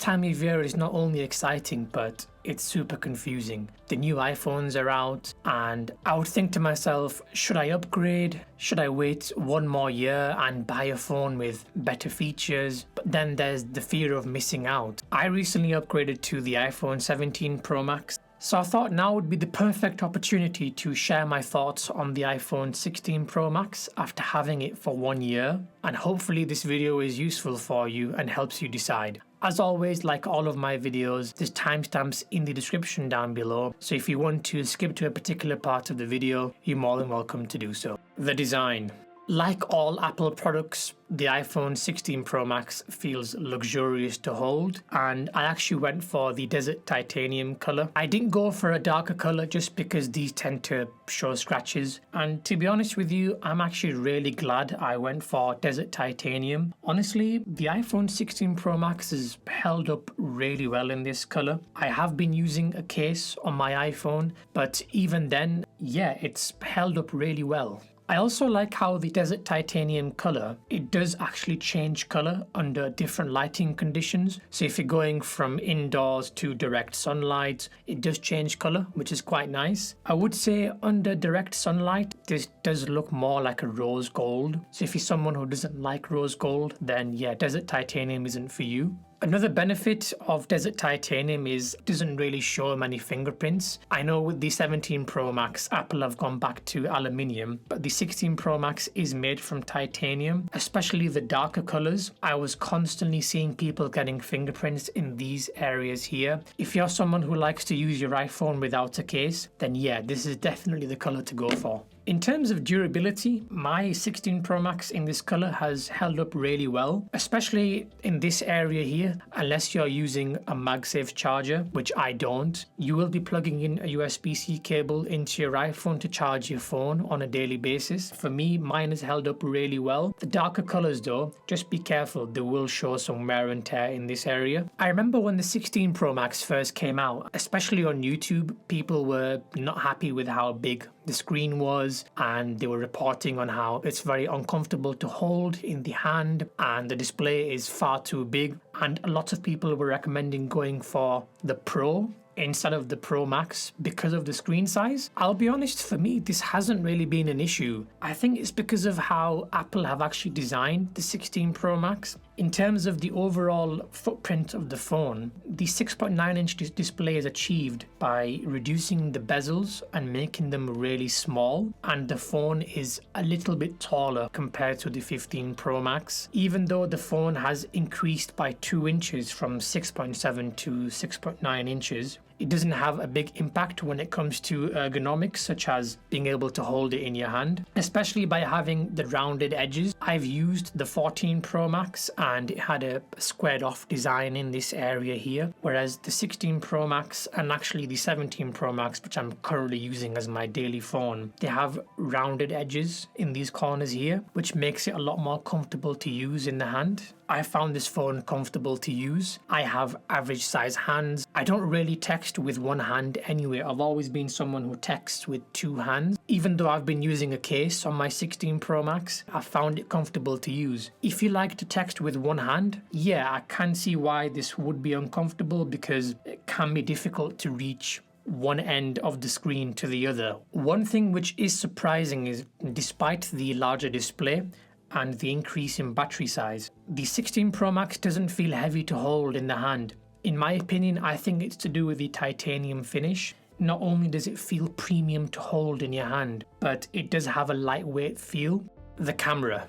time of year is not only exciting, but it's super confusing. The new iPhones are out, and I would think to myself, should I upgrade? Should I wait one more year and buy a phone with better features? But then there's the fear of missing out. I recently upgraded to the iPhone 17 Pro Max. So I thought now would be the perfect opportunity to share my thoughts on the iPhone 16 Pro Max after having it for 1 year, and hopefully this video is useful for you and helps you decide. As always, like all of my videos, there's timestamps in the description down below, so if you want to skip to a particular part of the video, you're more than welcome to do so. The design. Like all Apple products, the iPhone 16 Pro Max feels luxurious to hold, and I actually went for the Desert Titanium color. I didn't go for a darker color just because these tend to show scratches, and to be honest with you, I'm actually really glad I went for Desert Titanium. Honestly, the iPhone 16 Pro Max has held up really well in this color. I have been using a case on my iPhone, but even then, yeah, it's held up really well. I also like how the Desert Titanium color, it does actually change color under different lighting conditions. So if you're going from indoors to direct sunlight, it does change color, which is quite nice. I would say under direct sunlight, this does look more like a rose gold. So if you're someone who doesn't like rose gold, then yeah, Desert Titanium isn't for you. Another benefit of Desert Titanium is it doesn't really show many fingerprints. I know with the 17 Pro Max, Apple have gone back to aluminium, but the 16 Pro Max is made from titanium, especially the darker colors. I was constantly seeing people getting fingerprints in these areas here. If you're someone who likes to use your iPhone without a case, then yeah, this is definitely the color to go for. In terms of durability, my 16 Pro Max in this color has held up really well, especially in this area here. Unless you're using a MagSafe charger, which I don't, you will be plugging in a USB-C cable into your iPhone to charge your phone on a daily basis. For me, mine has held up really well. The darker colors though, just be careful, they will show some wear and tear in this area. I remember when the 16 Pro Max first came out, especially on YouTube, people were not happy with how big the screen was, and they were reporting on how it's very uncomfortable to hold in the hand and the display is far too big, and a lot of people were recommending going for the Pro instead of the Pro Max because of the screen size. I'll be honest, for me this hasn't really been an issue. I think it's because of how Apple have actually designed the 16 Pro Max. In terms of the overall footprint of the phone, the 6.9-inch display is achieved by reducing the bezels and making them really small, and the phone is a little bit taller compared to the 15 Pro Max. Even though the phone has increased by 2 inches from 6.7 to 6.9 inches, it doesn't have a big impact when it comes to ergonomics, such as being able to hold it in your hand, especially by having the rounded edges. I've used the 14 Pro Max and it had a squared off design in this area here, whereas the 16 Pro Max and actually the 17 Pro Max, which I'm currently using as my daily phone, they have rounded edges in these corners here, which makes it a lot more comfortable to use in the hand. I found this phone comfortable to use. I have average size hands. I don't really text with one hand anyway. I've always been someone who texts with 2 hands. Even though I've been using a case on my 16 Pro Max, I found it comfortable to use. If you like to text with one hand, yeah, I can see why this would be uncomfortable because it can be difficult to reach one end of the screen to the other. One thing which is surprising is, despite the larger display and the increase in battery size, the 16 Pro Max doesn't feel heavy to hold in the hand. In my opinion, I think it's to do with the titanium finish. Not only does it feel premium to hold in your hand, but it does have a lightweight feel. The camera.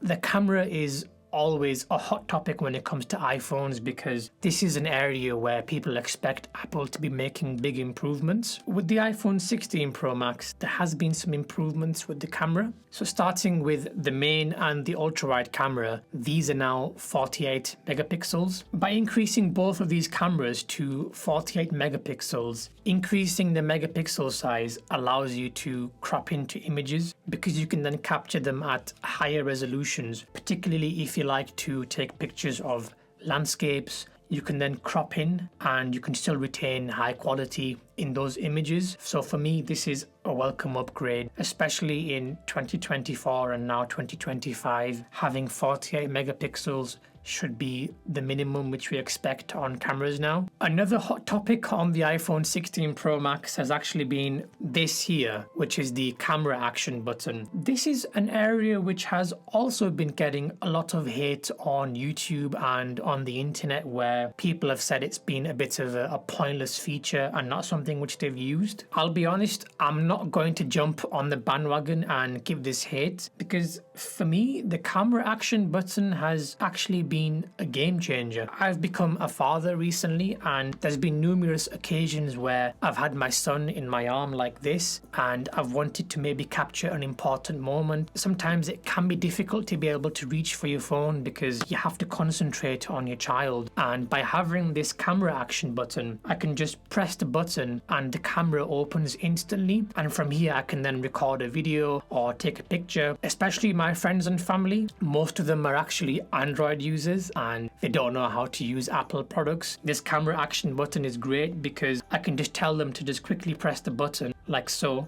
The camera is always a hot topic when it comes to iPhones because this is an area where people expect Apple to be making big improvements. With the iPhone 16 Pro Max, there has been some improvements with the camera. So starting with the main and the ultra-wide camera, these are now 48 megapixels. By increasing both of these cameras to 48 megapixels, increasing the megapixel size allows you to crop into images because you can then capture them at higher resolutions, particularly if you like to take pictures of landscapes. You can then crop in and you can still retain high quality in those images. So for me, this is a welcome upgrade, especially in 2024 and now 2025. Having 48 megapixels should be the minimum which we expect on cameras now. Another hot topic on the iPhone 16 Pro Max has actually been this here, which is the camera action button. This is an area which has also been getting a lot of hate on YouTube and on the internet, where people have said it's been a bit of a pointless feature and not something which they've used. I'll be honest, I'm not going to jump on the bandwagon and give this hate, because for me, the camera action button has actually been a game changer. I've become a father recently, and there's been numerous occasions where I've had my son in my arm like this, and I've wanted to maybe capture an important moment. Sometimes it can be difficult to be able to reach for your phone because you have to concentrate on your child. And by having this camera action button, I can just press the button and the camera opens instantly. And from here, I can then record a video or take a picture. Especially my friends and family, most of them are actually Android users and they don't know how to use Apple products. This camera action button is great because I can just tell them to just quickly press the button like so,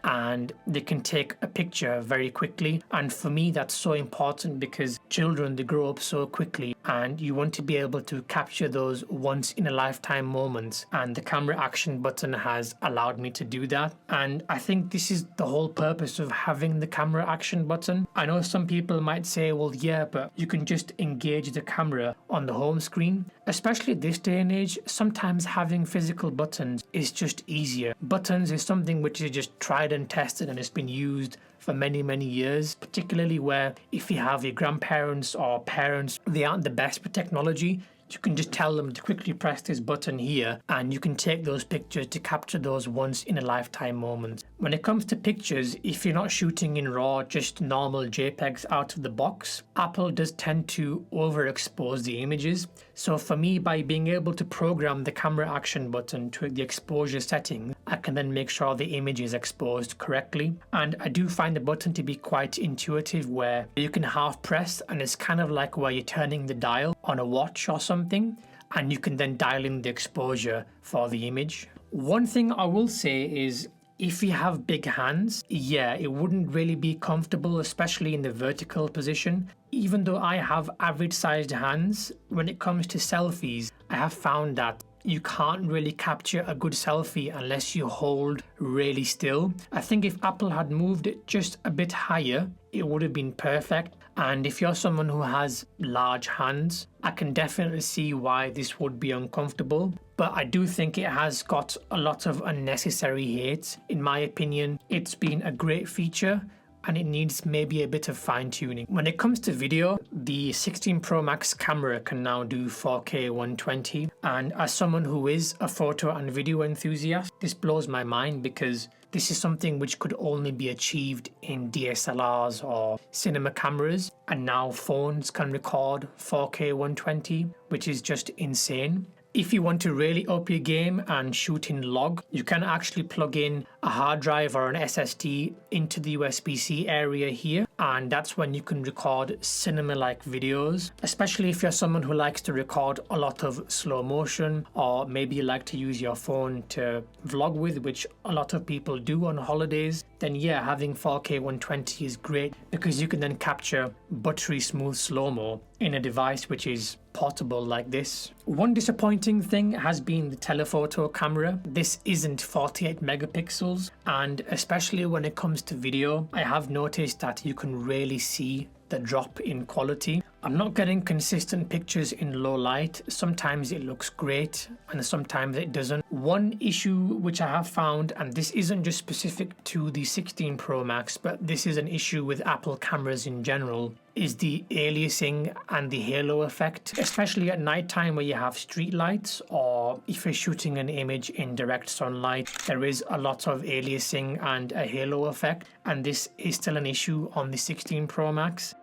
and they can take a picture very quickly. And for me, that's so important because children, they grow up so quickly and you want to be able to capture those once in a lifetime moments, and the camera action button has allowed me to do that. And I think this is the whole purpose of having the camera action button. I know some people might say, well, yeah, but you can just engage the camera on the home screen. Especially this day and age, sometimes having physical buttons is just easier. Buttons is something which is just tried and tested and it's been used for many years, particularly where if you have your grandparents or parents, they aren't the best with technology. You can just tell them to quickly press this button here and you can take those pictures to capture those once in a lifetime moments. When it comes to pictures, if you're not shooting in RAW, just normal JPEGs out of the box, Apple does tend to overexpose the images. So for me, by being able to program the camera action button to the exposure setting, I can then make sure the image is exposed correctly. And I do find the button to be quite intuitive, where you can half press and it's kind of like where you're turning the dial on a watch or something, and you can then dial in the exposure for the image. One thing I will say is, if you have big hands, yeah, it wouldn't really be comfortable, especially in the vertical position. Even though I have average sized hands, when it comes to selfies, I have found that you can't really capture a good selfie unless you hold really still. I think if Apple had moved it just a bit higher, it would have been perfect. And if you're someone who has large hands, I can definitely see why this would be uncomfortable. But I do think it has got a lot of unnecessary hate. In my opinion, it's been a great feature and it needs maybe a bit of fine-tuning. When it comes to video, the 16 Pro Max camera can now do 4K 120. And as someone who is a photo and video enthusiast, this blows my mind because this is something which could only be achieved in DSLRs or cinema cameras. And now phones can record 4K 120, which is just insane. If you want to really up your game and shoot in log, you can actually plug in a hard drive or an SSD into the USB-C area here, and that's when you can record cinema-like videos, especially if you're someone who likes to record a lot of slow motion, or maybe you like to use your phone to vlog with, which a lot of people do on holidays. Then yeah, having 4K 120 is great because you can then capture buttery smooth slow-mo in a device which is portable like this. One disappointing thing has been the telephoto camera. This isn't 48 megapixels, and especially when it comes to video, I have noticed that you can really see the drop in quality. I'm not getting consistent pictures in low light. Sometimes it looks great and sometimes it doesn't. One issue which I have found, and this isn't just specific to the 16 Pro Max, but this is an issue with Apple cameras in general, is the aliasing and the halo effect, especially at nighttime where you have street lights, or if you're shooting an image in direct sunlight, there is a lot of aliasing and a halo effect, and this is still an issue on the 16 Pro Max.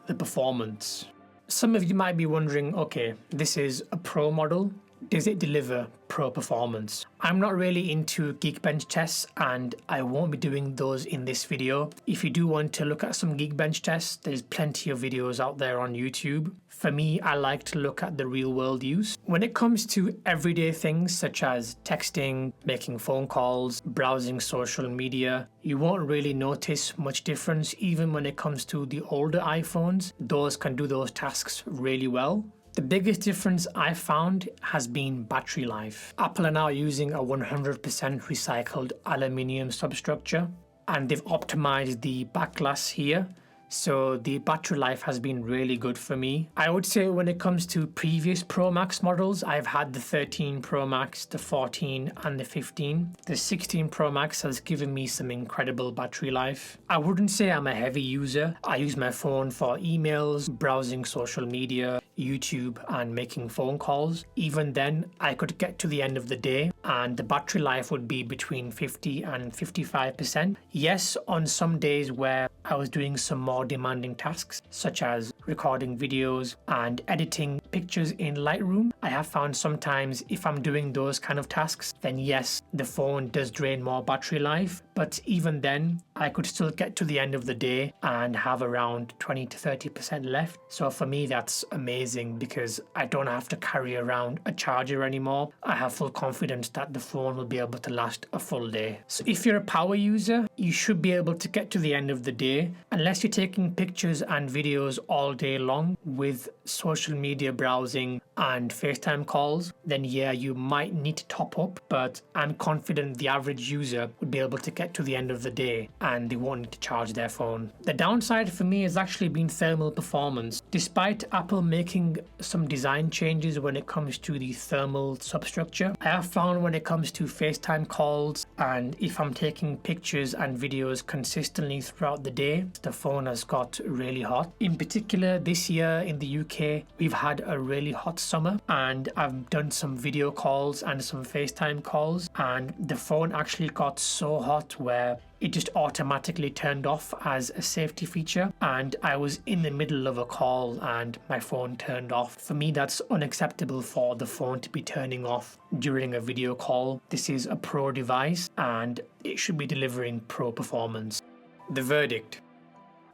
The performance. Some of you might be wondering, okay, this is a Pro model. Does it deliver Pro pro performance. I'm not really into Geekbench tests and I won't be doing those in this video. If you do want to look at some Geekbench tests, there's plenty of videos out there on YouTube. For me, I like to look at the real world use. When it comes to everyday things such as texting, making phone calls, browsing social media, you won't really notice much difference even when it comes to the older iPhones. Those can do those tasks really well. The biggest difference I've found has been battery life. Apple are now using a 100% recycled aluminium substructure and they've optimized the back glass here. So the battery life has been really good for me. I would say when it comes to previous Pro Max models, I've had the 13 Pro Max, the 14 and the 15. The 16 Pro Max has given me some incredible battery life. I wouldn't say I'm a heavy user. I use my phone for emails, browsing social media, YouTube and making phone calls. Even then, I could get to the end of the day and the battery life would be between 50 and 55%. Yes, on some days where I was doing some more demanding tasks, such as recording videos and editing pictures in Lightroom, I have found sometimes if I'm doing those kind of tasks, then yes, the phone does drain more battery life. But even then, I could still get to the end of the day and have around 20 to 30% left. So for me, that's amazing because I don't have to carry around a charger anymore. I have full confidence that the phone will be able to last a full day. So if you're a power user, you should be able to get to the end of the day, unless you're taking pictures and videos all day long with social media browsing and FaceTime calls, then yeah, you might need to top up, but I'm confident the average user would be able to get to the end of the day and they won't need to charge their phone. The downside for me has actually been thermal performance. Despite Apple making some design changes when it comes to the thermal substructure, I have found when it comes to FaceTime calls and if I'm taking pictures and videos consistently throughout the day, the phone has got really hot. In particular, this year in the UK, we've had a really hot summer and I've done some video calls and some FaceTime calls and the phone actually got so hot where it just automatically turned off as a safety feature and I was in the middle of a call and my phone turned off. For me, that's unacceptable for the phone to be turning off during a video call. This is a pro device and it should be delivering pro performance. The verdict.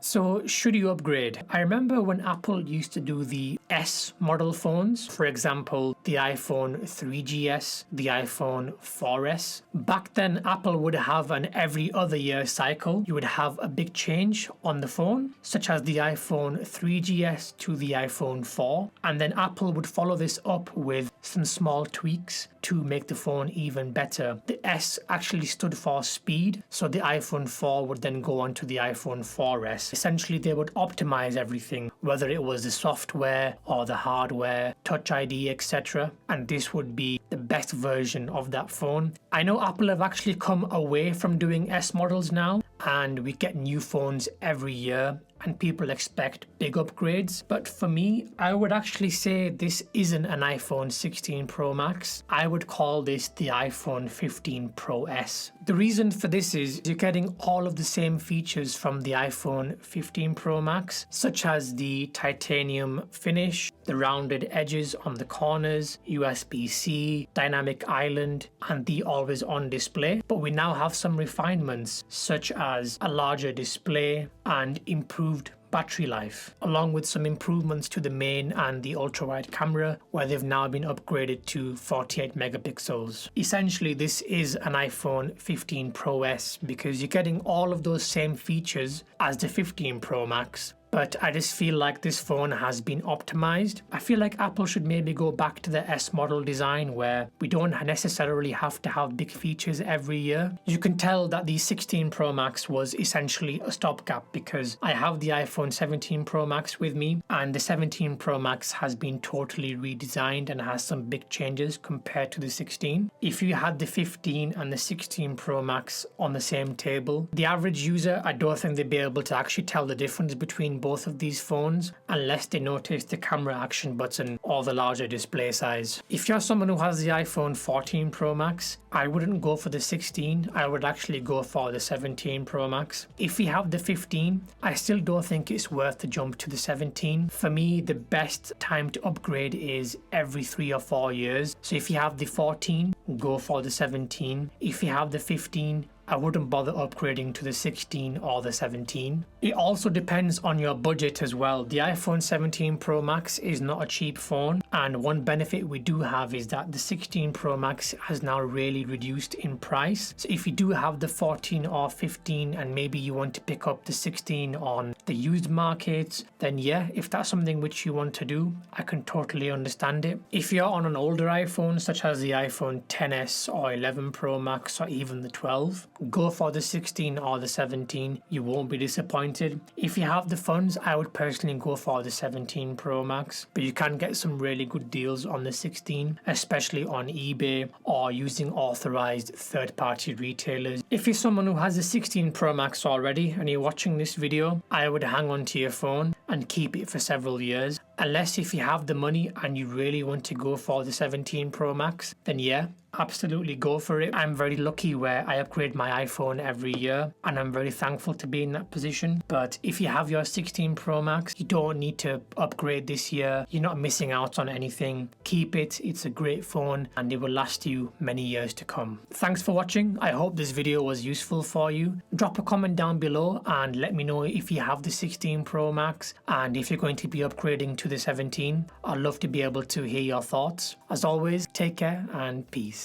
So should you upgrade? I remember when Apple used to do the S model phones, for example, the iPhone 3GS, the iPhone 4S. Back then, Apple would have an every other year cycle. You would have a big change on the phone, such as the iPhone 3GS to the iPhone 4. And then Apple would follow this up with some small tweaks to make the phone even better. The S actually stood for speed, so the iPhone 4 would then go on to the iPhone 4S. Essentially, they would optimize everything, whether it was the software or the hardware, Touch ID, etc. And this would be the best version of that phone. I know Apple have actually come away from doing S models now, and we get new phones every year and people expect big upgrades. But for me, I would actually say this isn't an iPhone 16 Pro Max. I would call this the iPhone 15 Pro S. The reason for this is you're getting all of the same features from the iPhone 15 Pro Max, such as the titanium finish, the rounded edges on the corners, USB-C, dynamic island, and the always-on display. But we now have some refinements, such as a larger display and improved battery life, along with some improvements to the main and the ultra-wide camera, where they've now been upgraded to 48 megapixels. Essentially, this is an iPhone 15 Pro S because you're getting all of those same features as the 15 Pro Max. But I just feel like this phone has been optimized. I feel like Apple should maybe go back to the S model design where we don't necessarily have to have big features every year. You can tell that the 16 Pro Max was essentially a stopgap because I have the iPhone 17 Pro Max with me and the 17 Pro Max has been totally redesigned and has some big changes compared to the 16. If you had the 15 and the 16 Pro Max on the same table, the average user, I don't think they'd be able to actually tell the difference between both of these phones unless they notice the camera action button or the larger display size. If you're someone who has the iPhone 14 Pro Max, I wouldn't go for the 16, I would actually go for the 17 Pro Max. If you have the 15, I still don't think it's worth the jump to the 17. For me, the best time to upgrade is every 3 or 4 years. So if you have the 14, go for the 17. If you have the 15, I wouldn't bother upgrading to the 16 or the 17. It also depends on your budget as well. The iPhone 17 Pro Max is not a cheap phone, and one benefit we do have is that the 16 Pro Max has now really reduced in price. So if you do have the 14 or 15 and maybe you want to pick up the 16 on the used markets, then yeah, if that's something which you want to do, I can totally understand it. If you're on an older iPhone such as the iPhone XS or 11 Pro Max or even the 12, go for the 16 or the 17. You won't be disappointed. If you have the funds, I would personally go for the 17 Pro Max, but you can get some really good deals on the 16, especially on eBay or using authorized third-party retailers. If you're someone who has the 16 Pro Max already and you're watching this video, I would hang on to your phone and keep it for several years. Unless if you have the money and you really want to go for the 17 Pro Max, then yeah, absolutely go for it. I'm very lucky where I upgrade my iPhone every year and I'm very thankful to be in that position. But if you have your 16 Pro Max, you don't need to upgrade this year. You're not missing out on anything. Keep it. It's a great phone and it will last you many years to come. Thanks for watching. I hope this video was useful for you. Drop a comment down below and let me know if you have the 16 Pro Max and if you're going to be upgrading to the 17. I'd love to be able to hear your thoughts. As always, take care and peace.